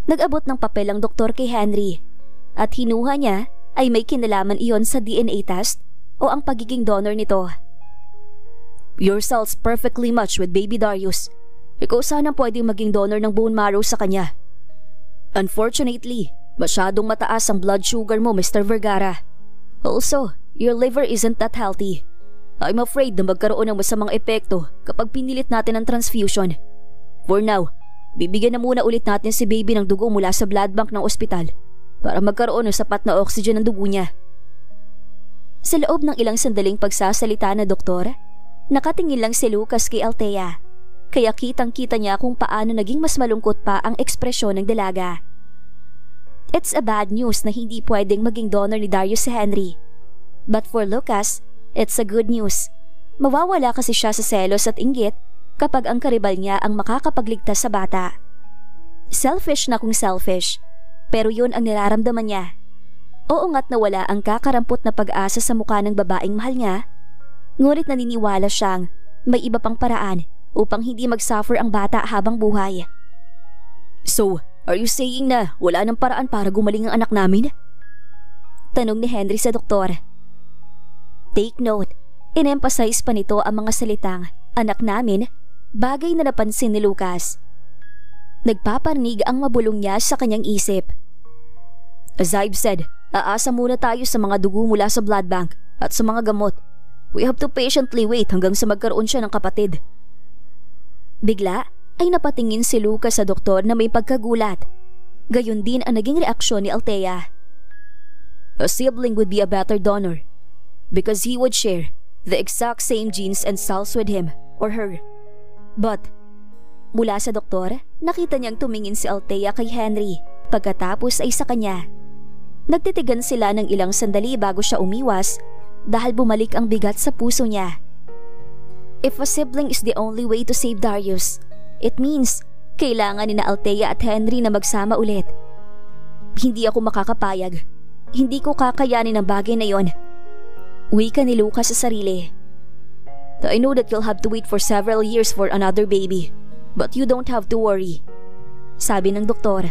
Nag-abot ng papel ang doktor kay Henry at hinuha niya ay may kinalaman iyon sa DNA test o ang pagiging donor nito. Your cells perfectly match with baby Darius. Ikaw sana pwedeng maging donor ng bone marrow sa kanya. Unfortunately, masyadong mataas ang blood sugar mo, Mr. Vergara. Also, your liver isn't that healthy. I'm afraid na magkaroon ng masamang epekto kapag pinilit natin ang transfusion. For now, bibigyan na muna ulit natin si baby ng dugo mula sa blood bank ng ospital para magkaroon ng sapat na oxygen ng dugo niya. Sa loob ng ilang sandaling pagsasalita na doktor, nakatingin lang si Lucas kay Althea, kaya kitang-kita niya kung paano naging mas malungkot pa ang ekspresyon ng dalaga. It's a bad news na hindi pwedeng maging donor ni Darius si Henry. But for Lucas, it's a good news. Mawawala kasi siya sa selos at inggit kapag ang karibal niya ang makakapagligtas sa bata. Selfish na kung selfish, pero yun ang nararamdaman niya. Oo nga't nawala ang kakarampot na pag-asa sa mukha ng babaeng mahal niya, ngunit naniniwala siyang may iba pang paraan upang hindi mag-suffer ang bata habang buhay. So, are you saying na wala nang paraan para gumaling ang anak namin? Tanong ni Henry sa doktor. Take note, in-emphasize pa nito ang mga salitang anak namin, bagay na napansin ni Lucas. Nagpaparnig ang mabulong niya sa kanyang isip. As I've said, aasa muna tayo sa mga dugo mula sa blood bank at sa mga gamot. We have to patiently wait hanggang sa magkaroon siya ng kapatid. Bigla ay napatingin si Lucas sa doktor na may pagkagulat. Gayon din ang naging reaksyon ni Althea. A sibling would be a better donor because he would share the exact same genes and cells with him or her. But, mula sa doktor, nakita niyang tumingin si Althea kay Henry, pagkatapos ay sa kanya. Nagtitigan sila ng ilang sandali bago siya umiwas dahil bumalik ang bigat sa puso niya. If a sibling is the only way to save Darius, it means kailangan ni na Althea at Henry na magsama ulit. Hindi ako makakapayag. Hindi ko kakayanin ang bagay na yon. Wika ni Lucas sa sarili. I know that you'll have to wait for several years for another baby, but you don't have to worry. Sabi ng doktor.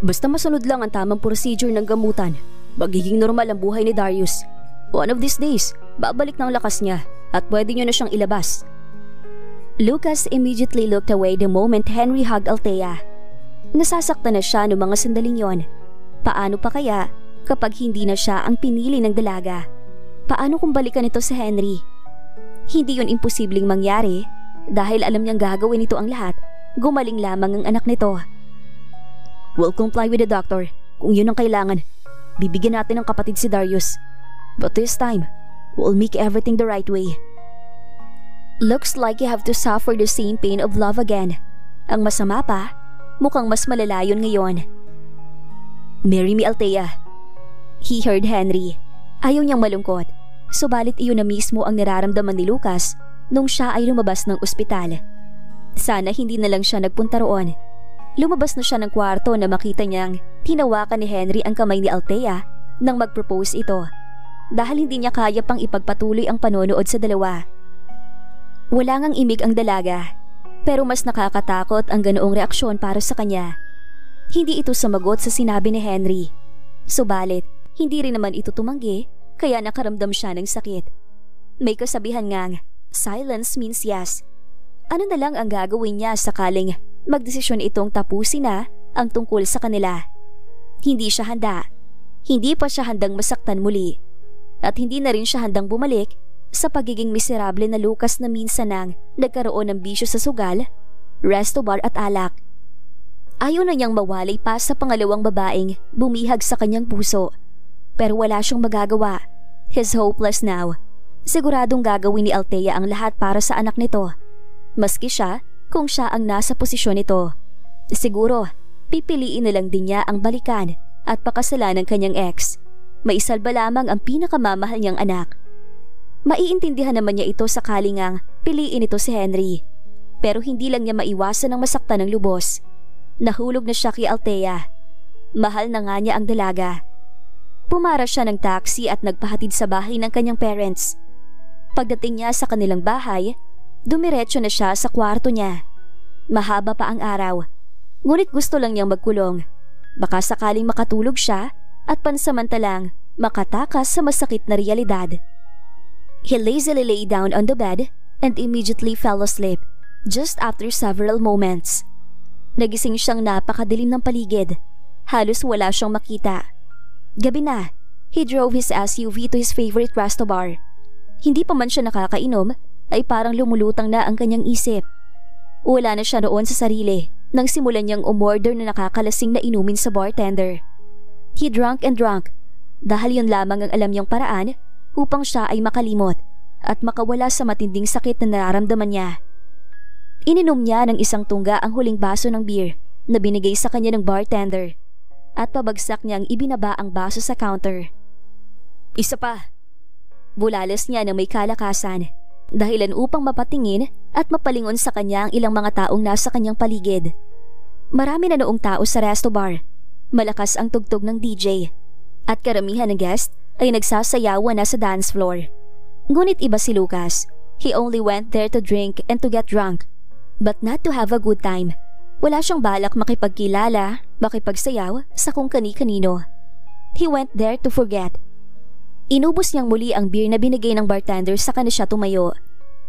Basta masunod lang ang tamang procedure ng gamutan, magiging normal ang buhay ni Darius. One of these days, babalik ng lakas niya at pwede niyo na siyang ilabas. Lucas immediately looked away the moment Henry hugged Althea. Nasasaktan na siya noong mga sandaling yon. Paano pa kaya kapag hindi na siya ang pinili ng dalaga? Paano kung balikan ito si Henry? Hindi yun imposibleng mangyari dahil alam niyang gagawin ito ang lahat. Gumaling lamang ang anak nito. We'll comply with the doctor. Kung yun ang kailangan, bibigyan natin ng kapatid si Darius. But this time, we'll make everything the right way. Looks like you have to suffer the same pain of love again. Ang masama pa, mukhang mas malala yun ngayon. Marry me, Althea. He heard Henry. Ayaw niyang malungkot, subalit iyon na mismo ang nararamdaman ni Lucas nung siya ay lumabas ng ospital. Sana hindi na lang siya nagpunta roon. Lumabas na siya ng kwarto na makita niyang tinawakan ni Henry ang kamay ni Althea nang mag-propose ito dahil hindi niya kaya pang ipagpatuloy ang panonood sa dalawa. Wala ngang imig ang dalaga, pero mas nakakatakot ang ganoong reaksyon para sa kanya. Hindi ito sumagot sa sinabi ni Henry. Subalit, hindi rin naman ito tumanggi, kaya nakaramdam siya ng sakit. May kasabihan ngang, silence means yes. Ano na lang ang gagawin niya sakaling magdesisyon itong tapusin na ang tungkol sa kanila? Hindi siya handa. Hindi pa siya handang masaktan muli. At hindi na rin siya handang bumalik sa pagiging miserable na Lucas na minsan nang nagkaroon ng bisyo sa sugal, resto bar at alak. Ayaw na niyang mawalay pa sa pangalawang babaeng bumihag sa kanyang puso. Pero wala siyang magagawa. He's hopeless now. Siguradong gagawin ni Althea ang lahat para sa anak nito. Maski siya kung siya ang nasa posisyon nito. Siguro, pipiliin na lang din niya ang balikan at pakasalan ng kanyang ex. Maisalba lamang ang pinakamamahal niyang anak. Maiintindihan naman niya ito sakaling ngang piliin ito si Henry. Pero hindi lang niya maiwasan ng masaktan ng lubos. Nahulog na siya kay Althea. Mahal na nga niya ang dalaga. Pumara siya ng taxi at nagpahatid sa bahay ng kanyang parents. Pagdating niya sa kanilang bahay, dumiretso na siya sa kwarto niya. Mahaba pa ang araw. Ngunit gusto lang niyang magkulong. Baka sakaling makatulog siya at pansamantalang makatakas sa masakit na realidad. He lazily lay down on the bed and immediately fell asleep just after several moments. Nagising siyang napakadilim ng paligid. Halos wala siyang makita. Gabi na, he drove his SUV to his favorite resto bar. Hindi pa man siya nakakainom ay parang lumulutang na ang kanyang isip. Wala na siya noon sa sarili nang simulan niyang umorder na nakakalasing na inumin sa bartender. He drank and drank dahil yun lamang ang alam niyang paraan upang siya ay makalimot at makawala sa matinding sakit na nararamdaman niya. Ininom niya ng isang tungga ang huling baso ng beer na binigay sa kanya ng bartender at pabagsak niyang ibinaba ang baso sa counter. Isa pa. Bulalas niya ng may kalakasan, dahilan upang mapatingin at mapalingon sa kanya ang ilang mga taong nasa kanyang paligid. Marami na noong tao sa resto bar. Malakas ang tugtog ng DJ at karamihan ng guest ay nagsasayawan na sa dance floor. Ngunit iba si Lucas. He only went there to drink and to get drunk, but not to have a good time. Wala siyang balak makipagkilala, makipagsayaw sa kung kani-kanino. He went there to forget. Inubos niyang muli ang beer na binigay ng bartender sa kanya siya tumayo.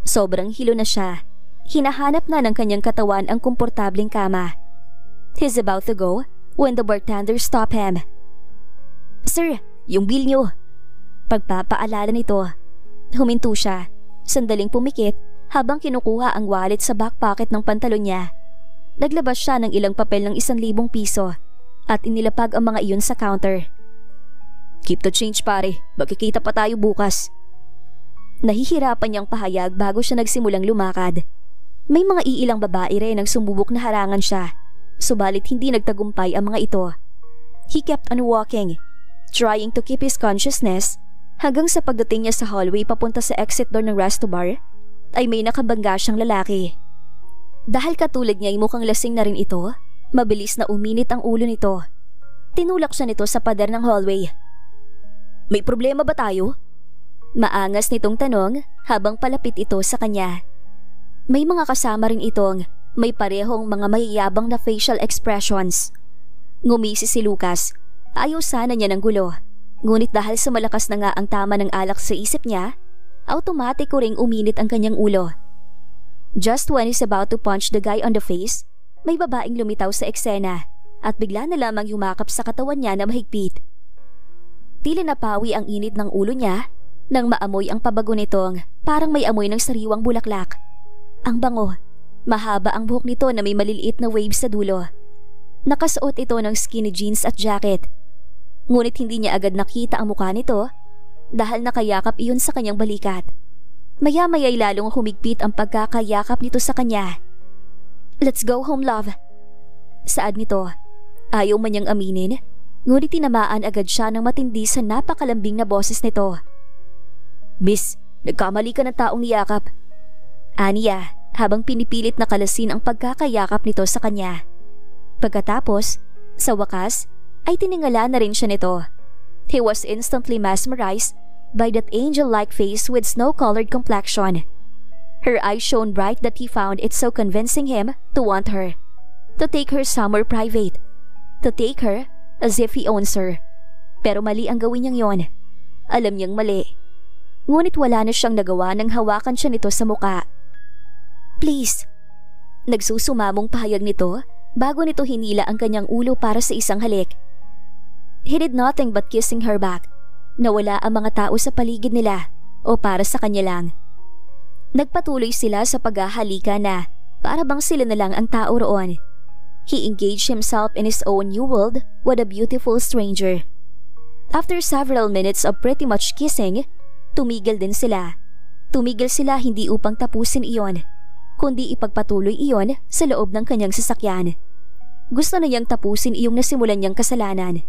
Sobrang hilo na siya. Hinahanap na ng kanyang katawan ang komportableng kama. He's about to go when the bartender stopped him. Sir, yung bill niyo. Pagpapaalala nito. Huminto siya. Sandaling pumikit habang kinukuha ang wallet sa back pocket ng pantalon niya. Naglabas siya ng ilang papel ng 1,000 piso at inilapag ang mga iyon sa counter. Keep the change pare, magkikita pa tayo bukas. Nahihirapan niyang pahayag bago siya nagsimulang lumakad. May mga iilang babae rin ang sumubok na harangan siya, subalit hindi nagtagumpay ang mga ito. He kept on walking, trying to keep his consciousness hanggang sa pagdating niya sa hallway papunta sa exit door ng resto bar ay may nakabangga siyang lalaki. Dahil katulad niya ay mukhang lasing na rin ito, mabilis na uminit ang ulo nito. Tinulak siya nito sa pader ng hallway. May problema ba tayo? Maangas nitong tanong habang palapit ito sa kanya. May mga kasama rin itong may parehong mga mayayabang na facial expressions. Ngumisi si Lucas. Ayaw sana niya ng gulo. Ngunit dahil sa malakas na nga ang tama ng alak sa isip niya, automatiko ring uminit ang kanyang ulo. Just when he's about to punch the guy on the face, may babaeng lumitaw sa eksena at bigla na lamang yumakap sa katawan niya na mahigpit. Tila napawi ang init ng ulo niya nang maamoy ang pabago nitong parang may amoy ng sariwang bulaklak. Ang bango, mahaba ang buhok nito na may maliliit na waves sa dulo. Nakasuot ito ng skinny jeans at jacket. Ngunit hindi niya agad nakita ang mukha nito dahil nakayakap iyon sa kanyang balikat. Maya-maya'y lalong humigpit ang pagkakayakap nito sa kanya. Let's go home, love. Saad nito. Ayaw man niyang aminin, ngunit tinamaan agad siya ng matindi sa napakalambing na boses nito. Miss, nagkamali ka ng taong niyakap. Aniya, habang pinipilit na kalasin ang pagkakayakap nito sa kanya. Pagkatapos, sa wakas, ay tiningala na rin siya nito. He was instantly mesmerized by that angel-like face with snow-colored complexion. Her eyes shone bright that he found it so convincing him to want her, to take her somewhere private, to take her as if he owns her. Pero mali ang gawin niyang yon. Alam niyang mali. Ngunit wala na siyang nagawa nang hawakan siya nito sa muka. Please. Nagsusumamong pahayag nito bago nito hinila ang kanyang ulo para sa isang halik. He did nothing but kissing her back. Nawala ang mga tao sa paligid nila o para sa kanya lang. Nagpatuloy sila sa paghahalika na para bang sila na lang ang tao roon. He engaged himself in his own new world with a beautiful stranger. After several minutes of pretty much kissing, tumigil din sila. Tumigil sila hindi upang tapusin iyon, kundi ipagpatuloy iyon sa loob ng kanyang sasakyan. Gusto na niyang tapusin iyong nasimulan niyang kasalanan.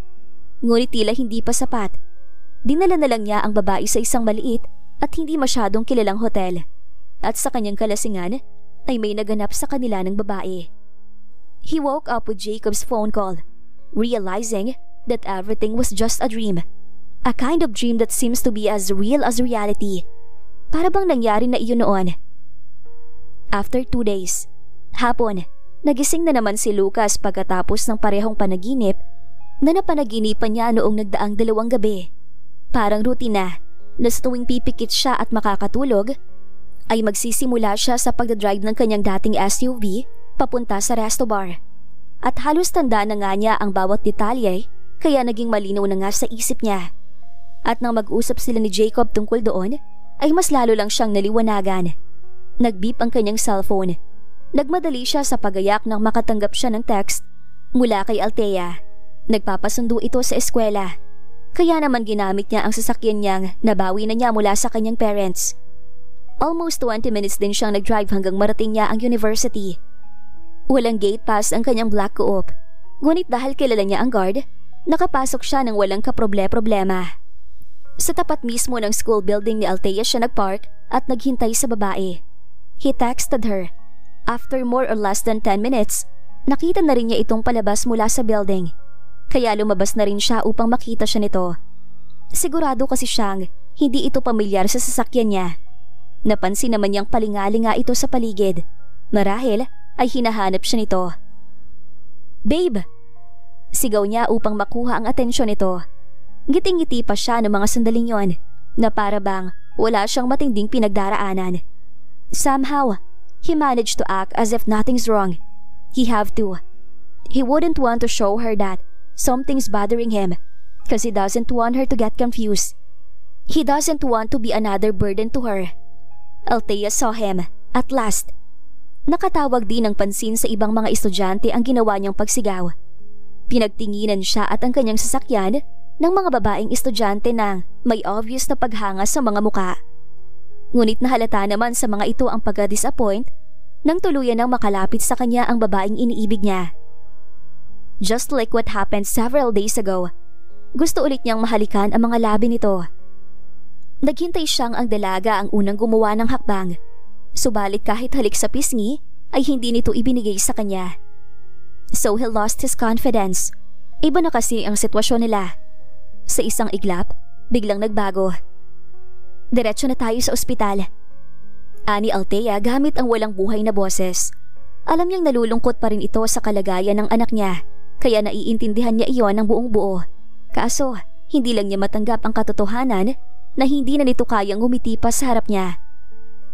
Ngunit tila hindi pa sapat. Dinala na lang niya ang babae sa isang maliit at hindi masyadong kilalang hotel. At sa kanyang kalasingan ay may naganap sa kanila ng babae. He woke up with Jacob's phone call, realizing that everything was just a dream. A kind of dream that seems to be as real as reality. Para bang nangyari na iyon noon. After 2 days, hapon, Nagising na naman si Lucas pagkatapos ng parehong panaginip na napanaginipan niya noong nagdaang 2 gabi. Parang rutina na sa tuwing pipikit siya at makakatulog, ay magsisimula siya sa pagdadrive ng kanyang dating SUV papunta sa resto bar. At halos tanda na nga niya ang bawat detalye kaya naging malinaw na nga sa isip niya. At nang mag-usap sila ni Jacob tungkol doon, ay mas lalo lang siyang naliwanagan. Nag-beep ang kanyang cellphone. Nagmadali siya sa pagayak nang makatanggap siya ng text mula kay Althea. Nagpapasundo ito sa eskwela. Kaya naman ginamit niya ang sasakyan niyang nabawi na niya mula sa kanyang parents. Almost 20 minutes din siyang nag-drive hanggang marating niya ang university. Walang gate pass ang kanyang black co-op. Ngunit dahil kilala niya ang guard, nakapasok siya ng walang kaproble-problema. Sa tapat mismo ng school building ni Althea siya nagpark at naghintay sa babae. He texted her. After more or less than 10 minutes, nakita na rin niya itong palabas mula sa building. Kaya lumabas na rin siya upang makita siya nito. Sigurado kasi siyang hindi ito pamilyar sa sasakyan niya. Napansin naman niyang palingali nga ito sa paligid. Marahil ay hinahanap siya nito. "Babe!" Sigaw niya upang makuha ang atensyon nito. Ngiting-ngiti pa siya ng mga sandaling yon na para bang wala siyang matinding pinagdaraanan. Somehow, he managed to act as if nothing's wrong. He have to. He wouldn't want to show her that something's bothering him because he doesn't want her to get confused. He doesn't want to be another burden to her. Althea saw him, at last. Nakatawag din ng pansin sa ibang mga estudyante ang ginawa niyang pagsigaw. Pinagtinginan siya at ang kanyang sasakyan ng mga babaeng estudyante nang may obvious na paghanga sa mga muka. Ngunit nahalata naman sa mga ito ang pagka-disappoint nang tuluyan nang makalapit sa kanya ang babaeng iniibig niya. Just like what happened several days ago, gusto ulit niyang mahalikan ang mga labi nito. Naghintay siyang ang dalaga ang unang gumawa ng hakbang, subalit kahit halik sa pisngi ay hindi nito ibinigay sa kanya. So he lost his confidence. Iba na kasi ang sitwasyon nila. Sa isang iglap, biglang nagbago. "Diretso na tayo sa ospital," ani Althea gamit ang walang buhay na boses. Alam niyang nalulungkot pa rin ito sa kalagayan ng anak niya, kaya naiintindihan niya iyon ng buong buo. Kaso, hindi lang niya matanggap ang katotohanan na hindi na nito kayang ngumiti pa sa harap niya.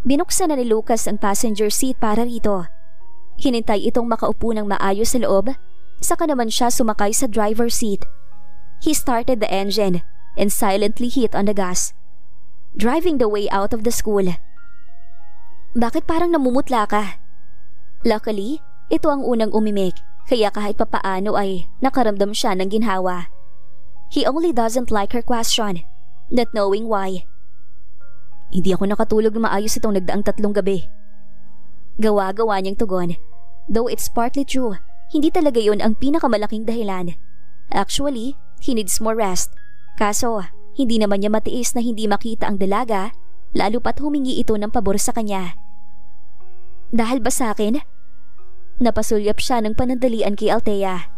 Binuksan na ni Lucas ang passenger seat para rito. Hinintay itong makaupo ng maayos sa loob, saka naman siya sumakay sa driver's seat. He started the engine and silently hit on the gas, driving the way out of the school. "Bakit parang namumutla ka?" Luckily, ito ang unang umimik, kaya kahit papaano ay nakaramdam siya ng ginhawa. He only doesn't like her question, not knowing why. "Hindi ako nakatulog na maayos itong nagdaang 3 gabi." Gawa-gawa niyang tugon. Though it's partly true, hindi talaga yun ang pinakamalaking dahilan. Actually, he needs more rest. Kaso, hindi naman niya matiis na hindi makita ang dalaga, lalo pat humingi ito ng pabor sa kanya. "Dahil ba sa akin?" Napasulyap siya ng panandalian kay Althea.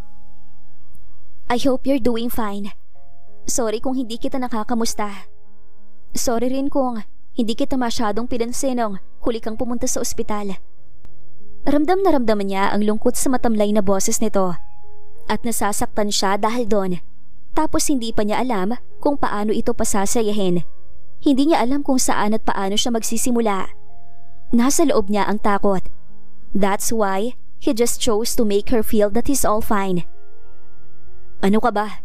"I hope you're doing fine. Sorry kung hindi kita nakakamusta. Sorry rin kung hindi kita masyadong pinansin nung huli kang pumunta sa ospital." Ramdam na ramdaman niya ang lungkot sa matamlay na boses nito at nasasaktan siya dahil doon. Tapos hindi pa niya alam kung paano ito pasasayahin. Hindi niya alam kung saan at paano siya magsisimula. Nasa loob niya ang takot. That's why he just chose to make her feel that he's all fine. "Ano ka ba?"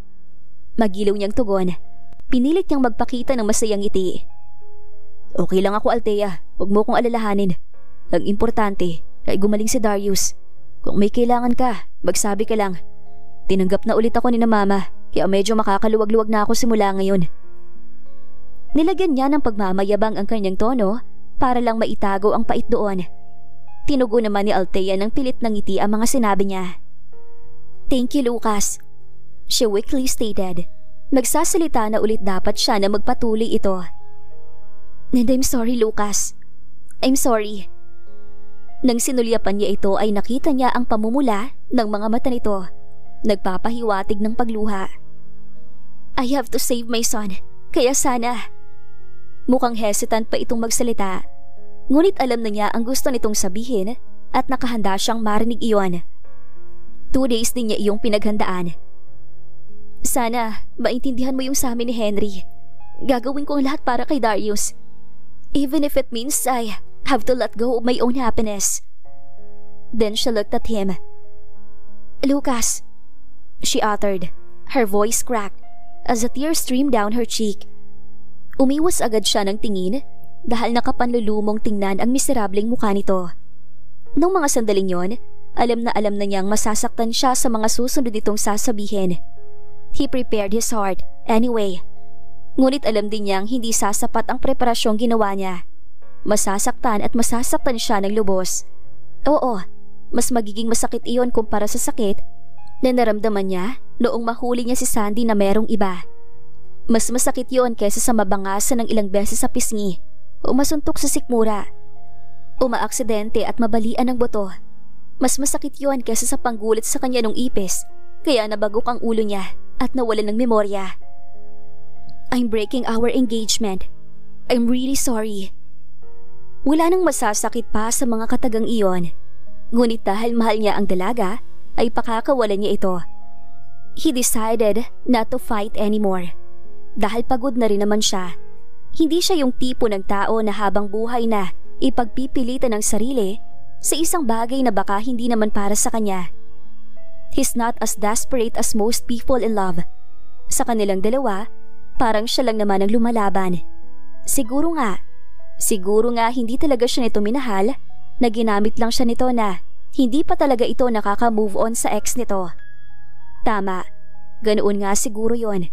Magilaw niyang tugon. Pinilit niyang magpakita ng masayang ngiti. "Okay lang ako, Althea. Huwag mo kong alalahanin. Ang importante ay gumaling si Darius. Kung may kailangan ka, magsabi ka lang. Tinanggap na ulit ako ni na mama, kaya medyo makakaluwag-luwag na ako simula ngayon." Nilagyan niya ng pagmamayabang ang kanyang tono para lang maitago ang pait doon. Tinugo naman ni Althea ng pilit ng ngiti ang mga sinabi niya. "Thank you, Lucas," she weakly stated. Nagsasalita na ulit dapat siya na magpatuloy ito. "And I'm sorry, Lucas. I'm sorry." Nang sinulyapan niya ito ay nakita niya ang pamumula ng mga mata nito. Nagpapahiwatig ng pagluha. "I have to save my son, kaya sana." Mukhang hesitant pa itong magsalita. Ngunit alam na niya ang gusto nitong sabihin at nakahanda siyang marinig iyon. 2 days din niya iyong pinaghandaan. Sana maintindihan mo yung sa amin ni Henry. Gagawin ko ang lahat para kay Darius. Even if it means I have to let go of my own happiness. Then she looked at him. Lucas, she uttered, her voice cracked as a tear streamed down her cheek. Umiwas agad siya ng tingin dahil nakapanlulumong tingnan ang miserableng mukha nito. Nung mga sandaling yon, alam na niyang masasaktan siya sa mga susunod itong sasabihin. He prepared his heart anyway. Ngunit alam din niyang hindi sasapat ang preparasyong ginawa niya. Masasaktan siya ng lubos. Oo, mas magiging masakit iyon kumpara sa sakit na naramdaman niya noong mahuli niya si Sandy na merong iba. Mas masakit iyon kaysa sa mabangasan ng ilang beses sa pisngi o masuntok sa sikmura o maaksidente at mabalian ng boto. Mas masakit iyon kaysa sa panggulit sa kanya ng ipis kaya nabagok ang ulo niya at nawalan ng memorya. I'm breaking our engagement. I'm really sorry. Wala nang masasakit pa sa mga katagang iyon. Ngunit dahil mahal niya ang dalaga, ay pakakawalan niya ito. He decided not to fight anymore. Dahil pagod na rin naman siya. Hindi siya yung tipo ng tao na habang buhay na ipagpipilitan ng sarili sa isang bagay na baka hindi naman para sa kanya. He's not as desperate as most people in love. Sa kanilang dalawa, parang siya lang naman ang lumalaban. Siguro nga hindi talaga siya nito minahal, na ginamit lang siya nito na hindi pa talaga ito nakaka-move on sa ex nito. Tama, ganoon nga siguro yon.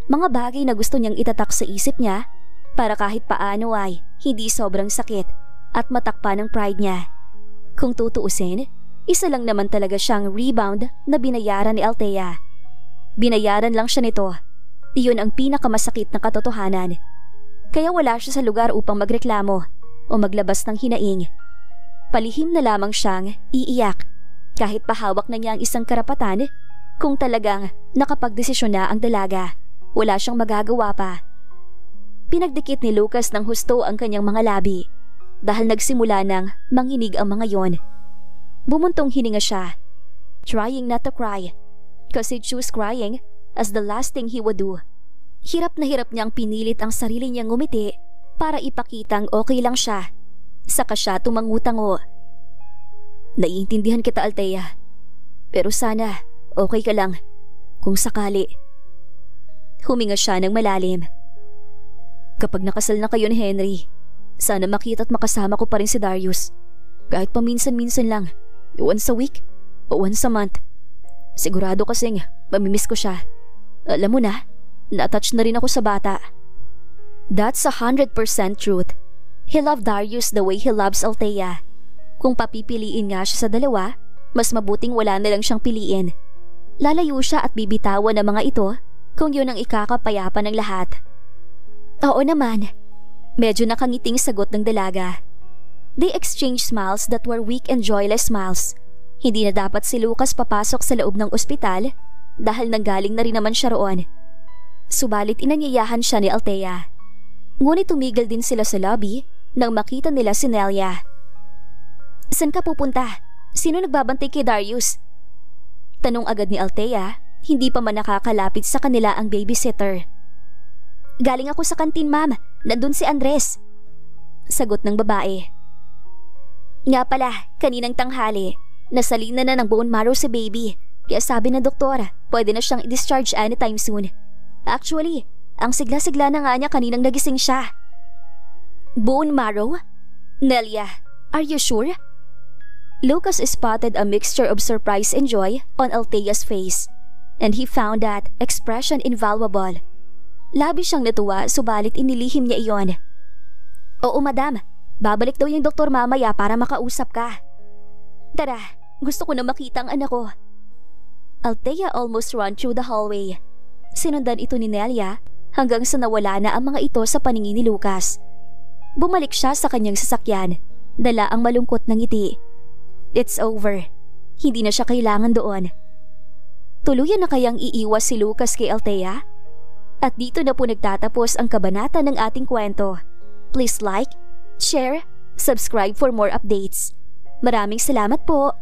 Mga bagay na gusto niyang itatak sa isip niya para kahit paano ay hindi sobrang sakit at matakpan ng pride niya. Kung tutuusin, isa lang naman talaga siyang rebound na binayaran ni Althea. Binayaran lang siya nito. Iyon ang pinakamasakit na katotohanan. Kaya wala siya sa lugar upang magreklamo o maglabas ng hinaing. Palihim na lamang siyang iiyak kahit pahawak na niya ang isang karapatan. Kung talagang nakapagdesisyon na ang dalaga, wala siyang magagawa pa. Pinagdikit ni Lucas ng husto ang kanyang mga labi dahil nagsimula ng manginig ang mga yon. Bumuntong hininga siya, trying not to cry, because he chose crying as the last thing he would do. Hirap na hirap niyang pinilit ang sarili niyang ngumiti para ipakitang okay lang siya. Saka siya tumangutango. Naiintindihan kita, Althea. Pero sana okay ka lang kung sakali. Huminga siya ng malalim. Kapag nakasal na kayo ni Henry, sana makita at makasama ko pa rin si Darius. Kahit paminsan-minsan lang, once a week o once a month. Sigurado kasing mamimiss ko siya. Alam mo na, na-attach na rin ako sa bata. That's 100% truth. He loved Darius the way he loves Althea. Kung papipiliin nga siya sa dalawa, mas mabuting wala na lang siyang piliin. Lalayo siya at bibitawan ng mga ito kung yun ang ikakapayapa ng lahat. Oo naman. Medyo nakangiting sagot ng dalaga. They exchanged smiles that were weak and joyless smiles. Hindi na dapat si Lucas papasok sa loob ng ospital dahil nanggaling na rin naman siya roon. Subalit inanyayahan siya ni Althea. Ngunit tumigil din sila sa lobby nang makita nila si Nelia. San ka pupunta? Sino nagbabantay kay Darius? Tanong agad ni Althea, hindi pa man nakakalapit sa kanila ang babysitter. Galing ako sa kantin, ma'am. Nandun si Andres. Sagot ng babae. Nga pala, kaninang tanghali, nasalina na ng bone marrow si baby. Kaya sabi ng doktor, pwede na siyang i-discharge anytime soon. Actually, ang sigla-sigla na nga niya kaninang nagising siya. Bone marrow? Nelia, are you sure? Lucas spotted a mixture of surprise and joy on Althea's face, and he found that expression invaluable. Labi siyang natuwa subalit inilihim niya iyon. Oo madam, babalik daw yung doktor mamaya para makausap ka. Tara, gusto ko na makita ang anak ko. Althea almost ran through the hallway. Sinundan ito ni Nelia hanggang sa nawala na ang mga ito sa paningin ni Lucas. Bumalik siya sa kanyang sasakyan, dala ang malungkot na ngiti. It's over. Hindi na siya kailangan doon. Tuluyan na kayang iiwas si Lucas kay Althea? At dito na po nagtatapos ang kabanata ng ating kwento. Please like, share, subscribe for more updates. Maraming salamat po.